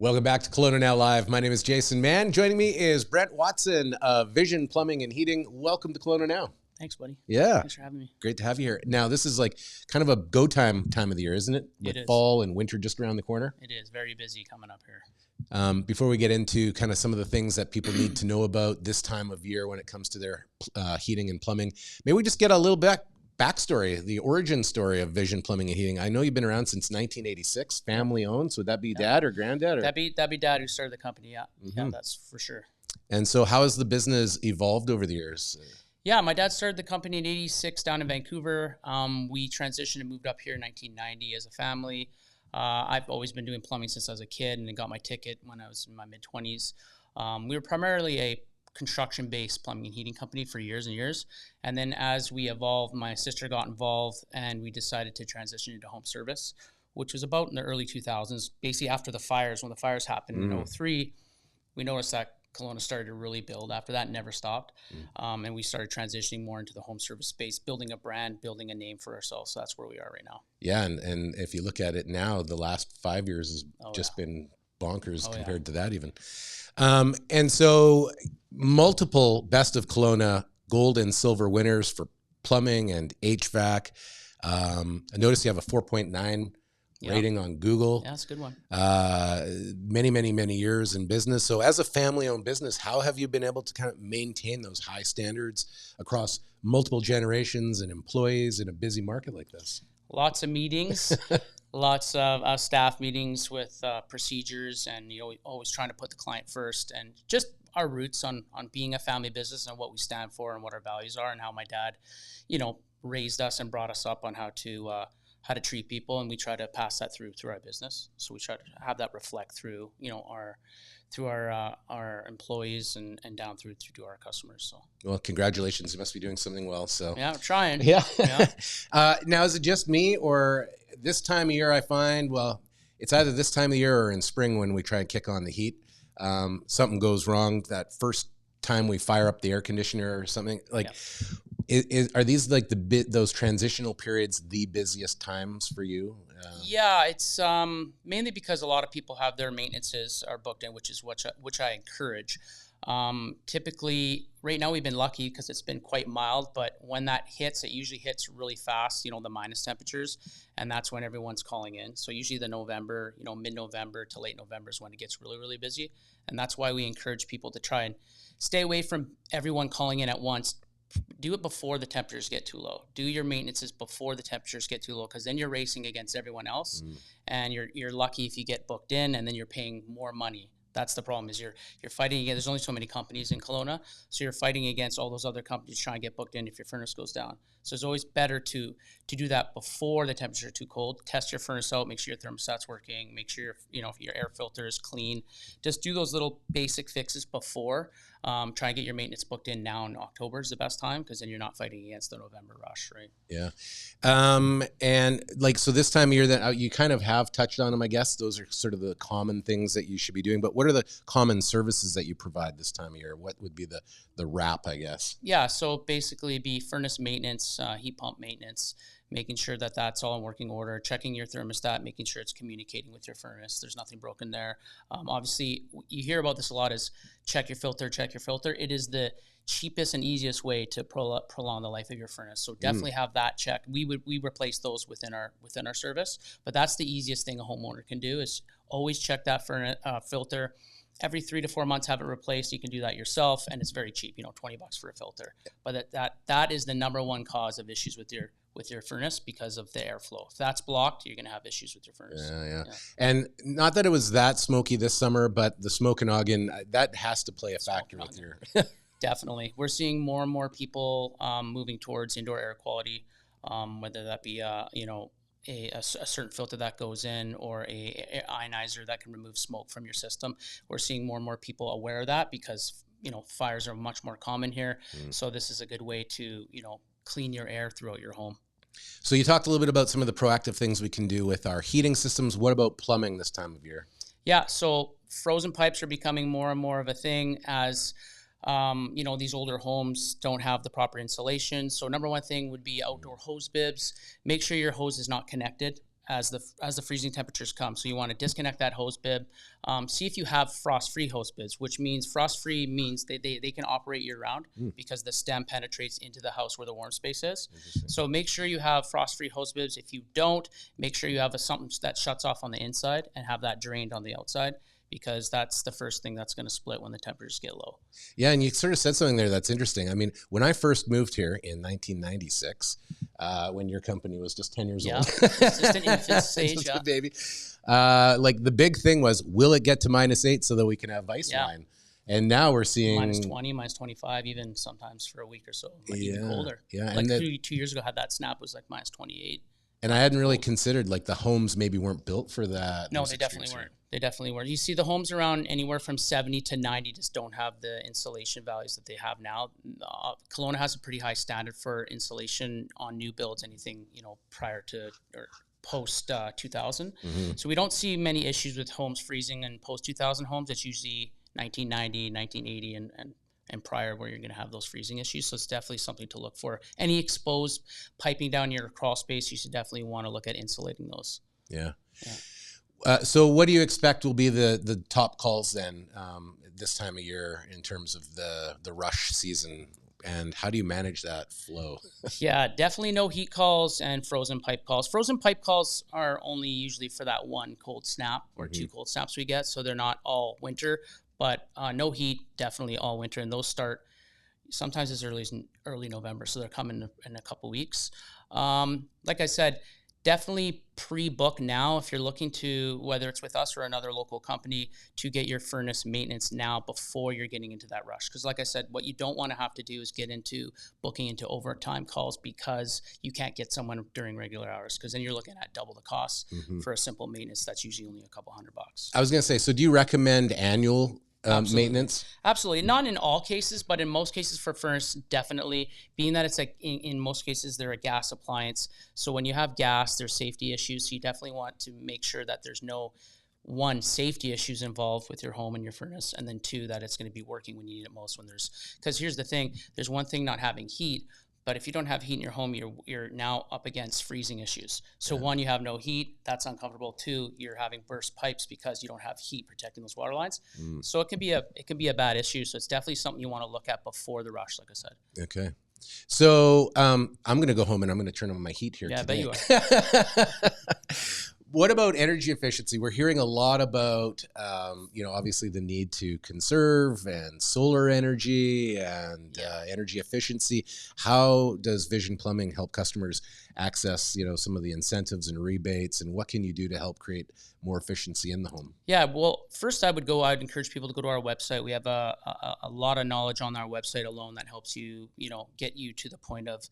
Welcome back to Kelowna Now Live. My name is Jason Mann. Joining me is Brent Watson of Vision Plumbing and Heating. Welcome to Kelowna Now. Thanks, buddy. Yeah. Thanks for having me. Great to have you here. Now, this is like kind of a go time of the year, isn't it? With fall and winter just around the corner. It is very busy coming up here. Before we get into kind of some of the things that people need to know about this time of year when it comes to their heating and plumbing, maybe we just get a little backstory, the origin story of Vision Plumbing and Heating. I know you've been around since 1986, family owned. So would that be dad or granddad? Or? That'd be dad who started the company. Yeah, yeah, that's for sure. And so how has the business evolved over the years? Yeah, my dad started the company in '86 down in Vancouver. We transitioned and moved up here in 1990 as a family. I've always been doing plumbing since I was a kid, and then got my ticket when I was in my mid-20s. We were primarily a construction-based plumbing and heating company for years and years. And then as we evolved, my sister got involved, and we decided to transition into home service, which was about in the early 2000s, basically after the fires. When the fires happened in '03, we noticed that Kelowna started to really build. After that, never stopped. And we started transitioning more into the home service space, building a brand, building a name for ourselves. So that's where we are right now. Yeah, and if you look at it now, the last 5 years has just been bonkers compared to that even. And so multiple Best of Kelowna gold and silver winners for plumbing and HVAC. I noticed you have a 4.9 rating on Google. Yeah, that's a good one. Many years in business. So as a family-owned business, how have you been able to kind of maintain those high standards across multiple generations and employees in a busy market like this? Lots of meetings, lots of staff meetings with procedures, and always trying to put the client first, and just our roots on being a family business and what we stand for and what our values are, and how my dad, raised us and brought us up on how to treat people, and we try to pass that through our business. So we try to have that reflect through our employees and down through to our customers. So well, congratulations! You must be doing something well. So yeah, I'm trying. Yeah. Now, is it just me, or this time of year I find, well, it's either this time of year or in spring when we try and kick on the heat, something goes wrong that first time we fire up the air conditioner or something like. Yeah. Are these like those transitional periods the busiest times for you? Yeah, it's mainly because a lot of people have their maintenances are booked in, which I encourage. Typically, right now we've been lucky because it's been quite mild, but when that hits, it usually hits really fast, the minus temperatures, and that's when everyone's calling in. So usually the November, mid-November to late November is when it gets really, really busy. And that's why we encourage people to try and stay away from everyone calling in at once. Do it before the temperatures get too low. Do your maintenances before the temperatures get too low, because then you're racing against everyone else, and you're lucky if you get booked in, and then you're paying more money. That's the problem, is you're fighting against, there's only so many companies in Kelowna, so you're fighting against all those other companies trying to get booked in if your furnace goes down. So it's always better to do that before the temperatures are too cold. Test your furnace out, make sure your thermostat's working, make sure if your air filter is clean. Just do those little basic fixes before. Try and get your maintenance booked in now in October is the best time, because then you're not fighting against the November rush, right? Yeah. And so this time of year that you kind of have touched on them, I guess those are sort of the common things that you should be doing, but what are the common services that you provide this time of year? What would be the wrap, I guess? Yeah. So basically be furnace maintenance, heat pump maintenance, making sure that that's all in working order, checking your thermostat, making sure it's communicating with your furnace. There's nothing broken there. Obviously, you hear about this a lot, is check your filter. It is the cheapest and easiest way to prolong the life of your furnace. So definitely have that checked. We replace those within our service, but that's the easiest thing a homeowner can do, is always check that filter. Every 3 to 4 months, have it replaced. You can do that yourself, and it's very cheap, $20 for a filter. But that is the number one cause of issues with your furnace, because of the airflow. If that's blocked, you're going to have issues with your furnace. Yeah. And not that it was that smoky this summer, but the smoke and noggin, that has to play a factor with your... Definitely. We're seeing more and more people moving towards indoor air quality, whether that be, a certain filter that goes in, or a ionizer that can remove smoke from your system. We're seeing more and more people aware of that, because, fires are much more common here. So this is a good way to, clean your air throughout your home. So you talked a little bit about some of the proactive things we can do with our heating systems. What about plumbing this time of year? Yeah, so frozen pipes are becoming more and more of a thing, as these older homes don't have the proper insulation. So number one thing would be outdoor hose bibs. Make sure your hose is not connected. as the freezing temperatures come. So you want to disconnect that hose bib. See if you have frost-free hose bibs, which means frost-free means they can operate year-round because the stem penetrates into the house where the warm space is. So make sure you have frost-free hose bibs. If you don't, make sure you have something that shuts off on the inside and have that drained on the outside, because that's the first thing that's going to split when the temperatures get low. Yeah, and you sort of said something there that's interesting. I mean, when I first moved here in 1996, when your company was just 10 years old. Just an infant stage, a baby. Like the big thing was, will it get to -8 so that we can have ice wine? And now we're seeing -20, -25, even sometimes for a week or so, even colder. Yeah, like 2 years ago, had that snap was like -28. And I hadn't really considered like the homes maybe weren't built for that. No, they definitely weren't. They definitely weren't. You see the homes around anywhere from 70 to 90 just don't have the insulation values that they have now. Kelowna has a pretty high standard for insulation on new builds, anything, prior to or post 2000. So we don't see many issues with homes freezing and post 2000 homes. It's usually 1990, 1980 and prior where you're going to have those freezing issues. So it's definitely something to look for. Any exposed piping down your crawl space, you should definitely want to look at insulating those. Yeah. So what do you expect will be the top calls then this time of year in terms of the rush season? And how do you manage that flow? Yeah, definitely no heat calls and frozen pipe calls. Frozen pipe calls are only usually for that one cold snap or two cold snaps we get. So they're not all winter, but no heat, definitely all winter. And those start sometimes as early as early November. So they're coming in a couple weeks. Like I said, definitely pre-book now if you're looking to, whether it's with us or another local company, to get your furnace maintenance now before you're getting into that rush. Because like I said, what you don't want to have to do is get into booking into overtime calls because you can't get someone during regular hours, because then you're looking at double the cost for a simple maintenance that's usually only a couple $100. I was going to say, so do you recommend annual maintenance? Absolutely. Not in all cases, but in most cases for furnace, definitely. Being that it's like in most cases, they're a gas appliance. So when you have gas, there's safety issues. So you definitely want to make sure that there's no, one, safety issues involved with your home and your furnace, and then two, that it's going to be working when you need it most. Because here's the thing, there's one thing not having heat, but if you don't have heat in your home, you're now up against freezing issues. So one, you have no heat, that's uncomfortable. Two, you're having burst pipes because you don't have heat protecting those water lines. So it can be a bad issue. So it's definitely something you want to look at before the rush, like I said. Okay. So I'm going to go home and I'm going to turn on my heat here today. I bet you are. What about energy efficiency? We're hearing a lot about, obviously the need to conserve and solar energy and energy efficiency. How does Vision Plumbing help customers access, some of the incentives and rebates, and what can you do to help create more efficiency in the home? Yeah, well, first I'd encourage people to go to our website. We have a lot of knowledge on our website alone that helps you, get you to the point of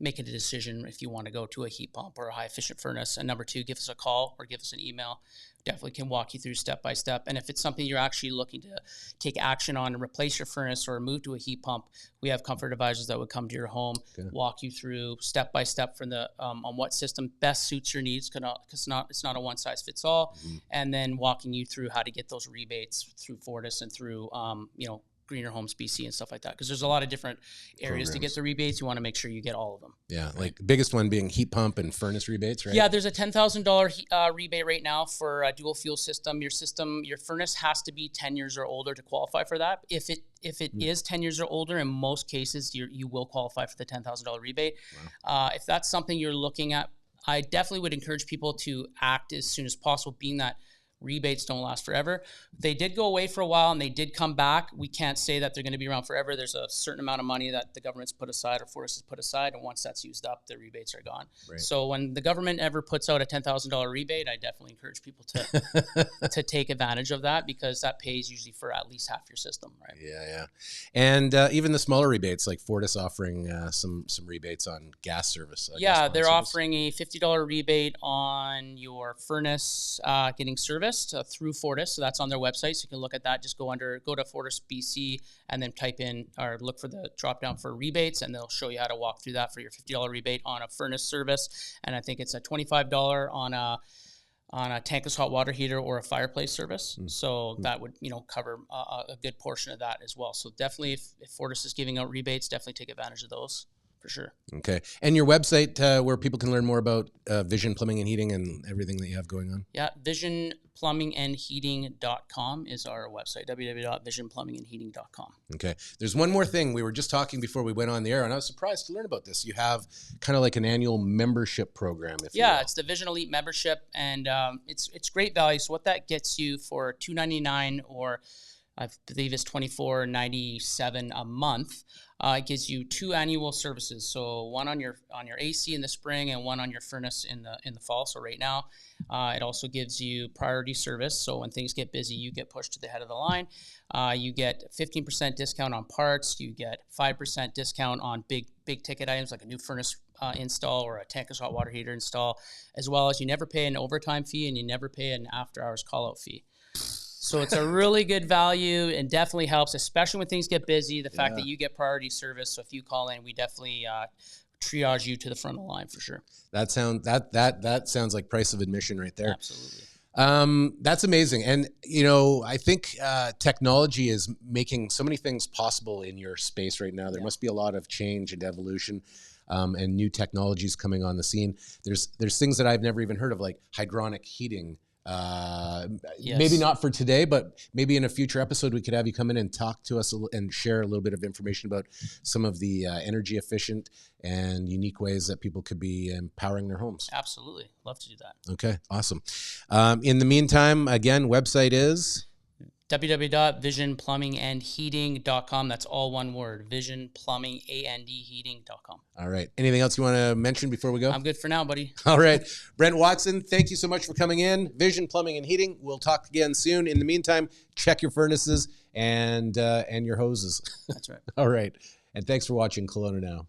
making a decision if you want to go to a heat pump or a high efficient furnace. And number two, give us a call or give us an email. Definitely can walk you through step by step. And if it's something you're actually looking to take action on and replace your furnace or move to a heat pump, we have comfort advisors that would come to your home, walk you through step by step from the on what system best suits your needs, because it's not a one size fits all, and then walking you through how to get those rebates through Fortis and through Greener Homes BC and stuff like that, because there's a lot of different areas to get the rebates. You want to make sure you get all of them. Yeah, right? Like the biggest one being heat pump and furnace rebates, right? Yeah, there's a $10,000 rebate right now for a dual fuel system. Your furnace has to be 10 years or older to qualify for that. If it is 10 years or older, in most cases, you will qualify for the $10,000 rebate. Wow. If that's something you're looking at, I definitely would encourage people to act as soon as possible, being that rebates don't last forever. They did go away for a while and they did come back. We can't say that they're going to be around forever. There's a certain amount of money that the government's put aside or Fortis has put aside, and once that's used up, the rebates are gone. Right. So when the government ever puts out a $10,000 rebate, I definitely encourage people to take advantage of that, because that pays usually for at least half your system, right? Yeah. And even the smaller rebates, like Fortis offering some rebates on gas service. They're offering a $50 rebate on your furnace getting serviced through Fortis. So that's on their website. So you can look at that. Just go to Fortis BC and then type in or look for the drop down for rebates, and they'll show you how to walk through that for your $50 rebate on a furnace service. And I think it's a $25 on a tankless hot water heater or a fireplace service. So that would, cover a good portion of that as well. So definitely if Fortis is giving out rebates, definitely take advantage of those for sure. Okay. And your website where people can learn more about Vision Plumbing and Heating and everything that you have going on? Yeah, visionplumbingandheating.com is our website, www.visionplumbingandheating.com. Okay. There's one more thing. We were just talking before we went on the air, and I was surprised to learn about this. You have kind of like an annual membership program. Yeah, it's the Vision Elite membership, and it's great value. So what that gets you for $299 or I believe it's $24.97 a month. It gives you 2 annual services, so one on your AC in the spring and one on your furnace in the fall. So right now, it also gives you priority service. So when things get busy, you get pushed to the head of the line. You get 15% discount on parts. You get 5% discount on big ticket items like a new furnace install or a tankless hot water heater install, as well as you never pay an overtime fee and you never pay an after hours call out fee. So it's a really good value and definitely helps, especially when things get busy, the fact that you get priority service. So if you call in, we definitely triage you to the front of the line for sure. That sounds like price of admission right there. Absolutely. That's amazing. And, I think technology is making so many things possible in your space right now. There must be a lot of change and evolution and new technologies coming on the scene. There's things that I've never even heard of, like hydronic heating. Maybe not for today, but maybe in a future episode we could have you come in and talk to us and share a little bit of information about some of the energy efficient and unique ways that people could be empowering their homes. Absolutely. Love to do that. Okay, awesome. In the meantime, again, website is www.visionplumbingandheating.com. That's all one word, visionplumbingandheating.com. All right. Anything else you want to mention before we go? I'm good for now, buddy. All right. Brent Watson, thank you so much for coming in. Vision Plumbing and Heating. We'll talk again soon. In the meantime, check your furnaces and your hoses. That's right. All right. And thanks for watching Kelowna Now.